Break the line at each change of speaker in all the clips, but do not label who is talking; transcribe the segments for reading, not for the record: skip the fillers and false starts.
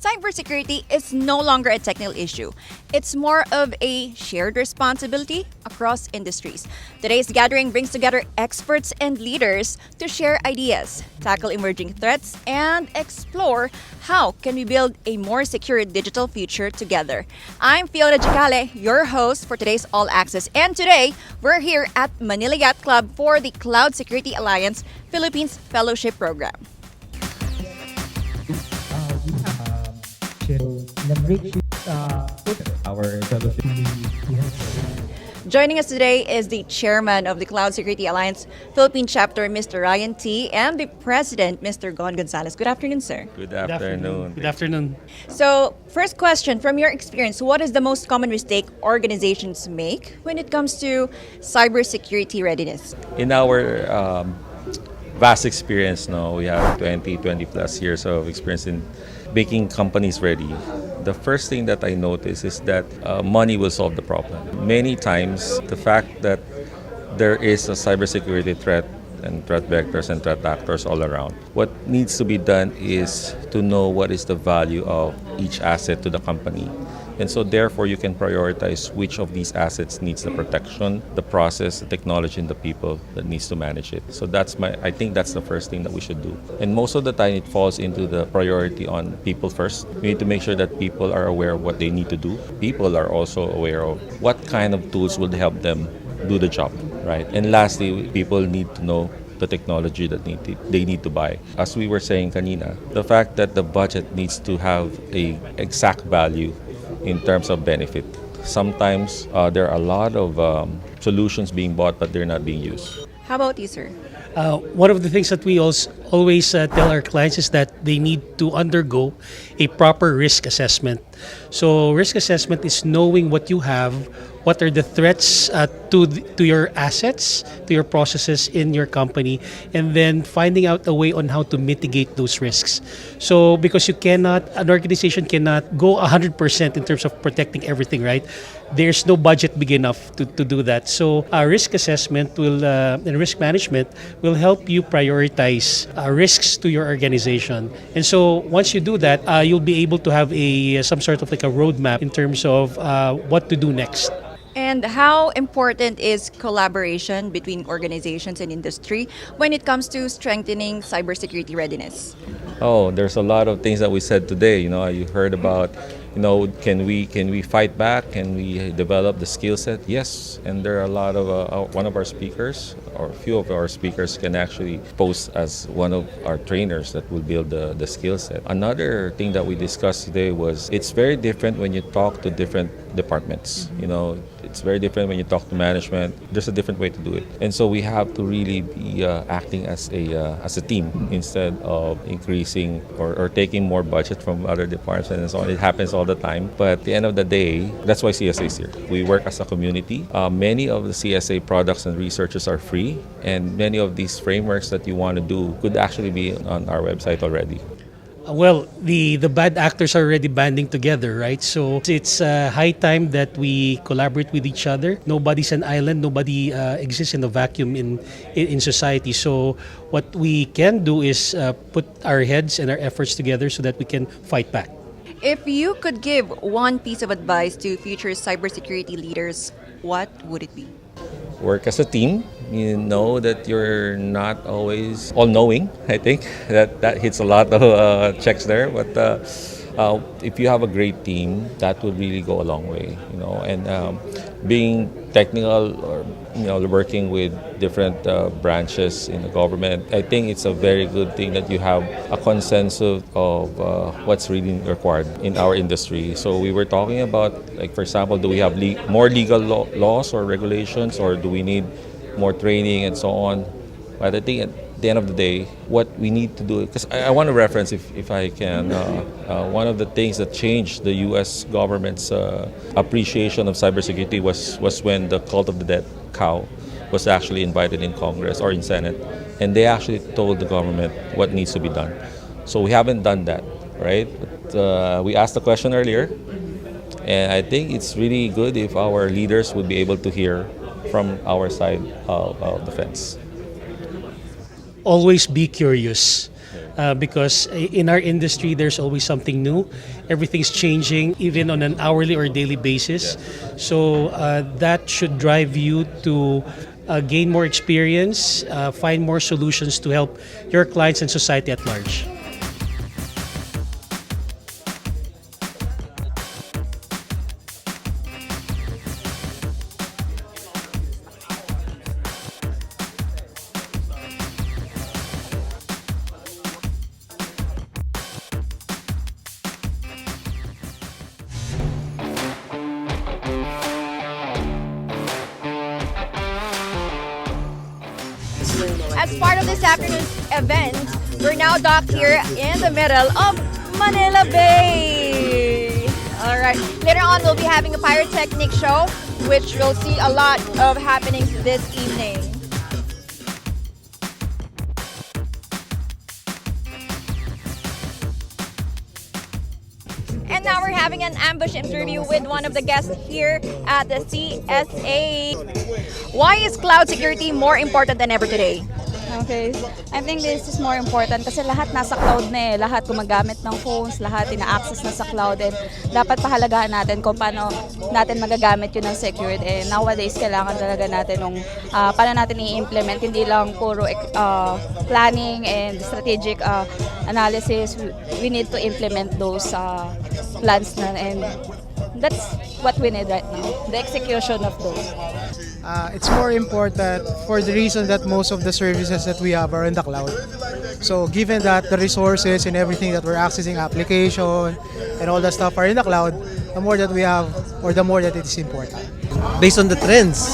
cybersecurity is no longer a technical issue. It's more of a shared responsibility across industries. Today's gathering brings together experts and leaders to share ideas, tackle emerging threats, and explore how can we build a more secure digital future together. I'm Fiona Gicale, your host for today's All Access, and today we're here at Manila Yacht Club for the Cloud Security Alliance Philippines Fellowship Program.
Our fellowship.
Joining us today is the chairman of the Cloud Security Alliance Philippine Chapter, Mr. Ryan T., and the president, Mr. Gon Gonzalez. Good afternoon, sir.
Good afternoon.
Good afternoon.
So, first question, from your experience, what is the most common mistake organizations make when it comes to cybersecurity readiness?
In our vast experience now, we have 20 plus years of experience in making companies ready. The first thing that I notice is that money will solve the problem. Many times, the fact that there is a cybersecurity threat and threat vectors and threat actors all around, what needs to be done is to know what is the value of each asset to the company. And so therefore, you can prioritize which of these assets needs the protection, the process, the technology, and the people that needs to manage it. So I think that's the first thing that we should do. And most of the time, it falls into the priority on people first. We need to make sure that people are aware of what they need to do. People are also aware of what kind of tools will help them do the job, right? And lastly, people need to know the technology that they need to buy. As we were saying kanina, the fact that the budget needs to have a exact value in terms of benefit. Sometimes there are a lot of solutions being bought, but they're not being used.
How about you, sir?
One of the things that we always tell our clients is that they need to undergo a proper risk assessment. So risk assessment is knowing what you have, what are the threats to your assets, to your processes in your company, and then finding out a way on how to mitigate those risks. So because an organization cannot go 100% in terms of protecting everything, right? There's no budget big enough to do that. So risk assessment and risk management will help you prioritize risks to your organization. And so once you do that, you'll be able to have some sort of like a roadmap in terms of what to do next.
And how important is collaboration between organizations and industry when it comes to strengthening cybersecurity readiness?
Oh, there's a lot of things that we said today. You heard about, can we fight back? Can we develop the skill set? Yes, and there are a lot of one of our speakers, or a few of our speakers, can actually post as one of our trainers that will build the skill set. Another thing that we discussed today was it's very different when you talk to different departments. It's very different when you talk to management. There's a different way to do it, and so we have to really be acting as a team instead of increasing or taking more budget from other departments and so on. It happens all the time, but at the end of the day, that's why CSA is here. We work as a community. Many of the CSA products and researches are free, and many of these frameworks that you want to do could actually be on our website already.
Well, the bad actors are already banding together, right? So it's high time that we collaborate with each other. Nobody's an island. Nobody exists in a vacuum in society. So what we can do is put our heads and our efforts together so that we can fight back.
If you could give one piece of advice to future cybersecurity leaders, what would it be?
Work as a team. You know that you're not always all-knowing. I think that hits a lot of checks there. But if you have a great team, that would really go a long way. And being technical or working with different branches in the government, I think it's a very good thing that you have a consensus of what's really required in our industry. So we were talking about, like, for example, do we have more legal laws or regulations, or do we need more training and so on? But I think at the end of the day, what we need to do, because I want to reference, if I can, one of the things that changed the U.S. government's appreciation of cybersecurity was when the cult of the dead cow was actually invited in Congress or in Senate, and they actually told the government what needs to be done. So we haven't done that, right? But we asked the question earlier, and I think it's really good if our leaders would be able to hear from our side of the fence.
Always be curious. because in our industry, there's always something new. Everything's changing, even on an hourly or daily basis. So that should drive you to gain more experience, find more solutions to help your clients and society at large.
As part of this afternoon's event, we're now docked here in the middle of Manila Bay. All right. Later on, we'll be having a pyrotechnic show, which we'll see a lot of happenings this evening. And now we're having an ambush interview with one of the guests here at the CSA. Why is cloud security more important than ever today?
Okay. I think this is more important kasi lahat nasa cloud na eh. Lahat gumagamit ng phones, lahat ina-access na sa cloud. And dapat pahalagahan natin kung paano natin magagamit yun ng security. And nowadays, kailangan talaga natin nung paano natin i-implement. Hindi lang puro planning and strategic analysis. We need to implement those plans na. And that's what we need right now. The execution of those.
It's more important for the reason that most of the services that we have are in the cloud. So given that the resources and everything that we're accessing, application and all that stuff are in the cloud, the more that we have or the more that it is important.
Based on the trends,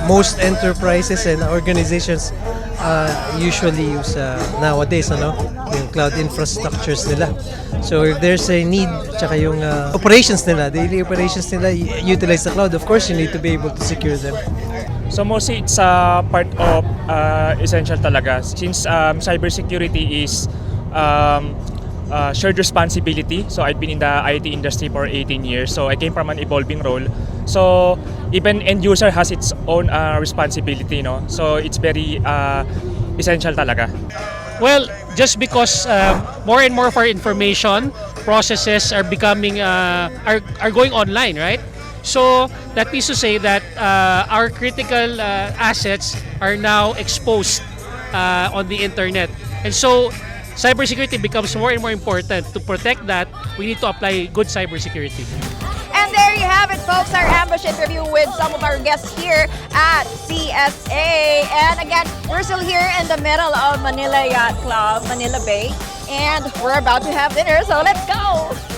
most enterprises and organizations usually use nowadays yung cloud infrastructures nila. So if there's a need, tsaka yung operations nila, daily operations nila, utilize the cloud, of course you need to be able to secure them.
So mostly it's part of essential talaga since cybersecurity is shared responsibility. So I've been in the IT industry for 18 years. So I came from an evolving role. So even end user has its own responsibility, no? So it's very essential talaga.
Well, just because more and more of our information processes are becoming are going online, right? So that means to say that our critical assets are now exposed on the internet, and so cybersecurity becomes more and more important. To protect that, we need to apply good cybersecurity.
And there you have it, folks, our ambush interview with some of our guests here at CSA. And again, we're still here in the middle of Manila Yacht Club, Manila Bay. And we're about to have dinner, so let's go!